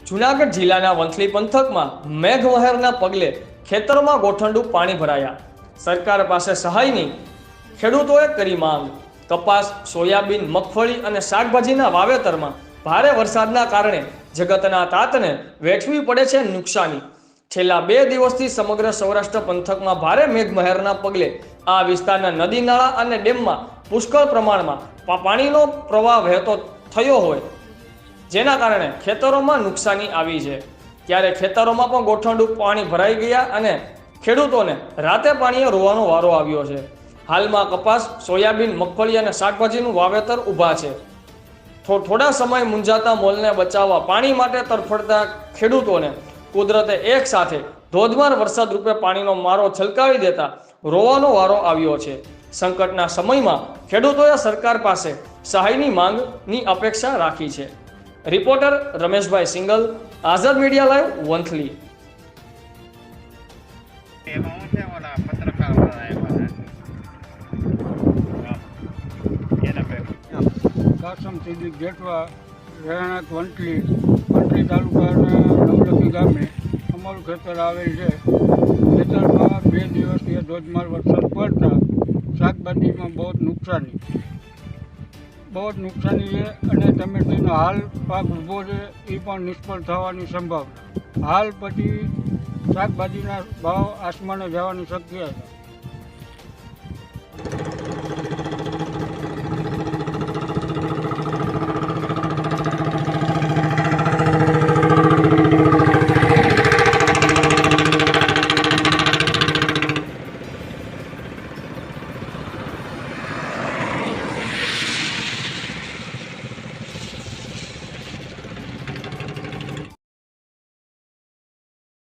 જૂનાગઢ જિલ્લાના વંથલી પંથકમાં મેઘમહેરના પગલે ખેતરોમાં ગોઠંડું પાણી ભરાયા। સરકાર પાસે સહાયની ખેડૂતોએ કરી માંગ। કપાસ, સોયાબીન, મગફળી અને શાકભાજીના વાવેતરમાં ભારે વરસાદના કારણે જગતના તાતને વેઠવી પડે છે નુકસાની। છેલ્લા 2 દિવસથી સમગ્ર સૌરાષ્ટ્ર પંથકમાં ભારે મેઘમહેરના પગલે આ વિસ્તારના નદી નાળા અને ડેમમાં પુષ્કળ પ્રમાણમાં પાણીનો પ્રવાહ વહેતો થયો હોય, જેના કારણે ખેતરોમાં નુકસાની આવી છે। ત્યારે ખેતરોમાં પણ ગોઠંડું પાણી ભરાઈ ગયા અને ખેડૂતોને રાતે પાણીએ રોવાનો વારો આવ્યો છે। હાલમાં કપાસ, સોયાબીન, મગફળી અને શાકભાજીનું વાવેતર ઊભા છે। થોડા સમય મૂંઝાતા મોલને બચાવવા પાણી માટે તરફડતા ખેડૂતોને કુદરતે એક સાથે ધોધમાર વરસાદ રૂપે પાણીનો મારો છલકાવી દેતા રોવાનો વારો આવ્યો છે। સંકટના સમયમાં ખેડૂતોએ સરકાર પાસે સહાયની માંગની અપેક્ષા રાખી છે। રિપોર્ટર રમેશભાઈ સિંગલ, આઝાદ મીડિયા લાઈવ, વંથલી। કાસમ સિદ્દીક જેઠવા, રહેણાંક વંથલી તાલુકાના નવલખી ગામે અમારું ખેતર આવેલ છે। ખેતરમાં 2 દિવસથી ધોધમાર વરસાદ પડતા શાકભાજીમાં બહુ નુકસાની છે અને ટમેટીનો હાલ પાક ઊભો છે એ પણ નિષ્ફળ થવાની સંભાવના। હાલ પછી શાકભાજીના ભાવ આસમાને જવાની શક્યતા છે।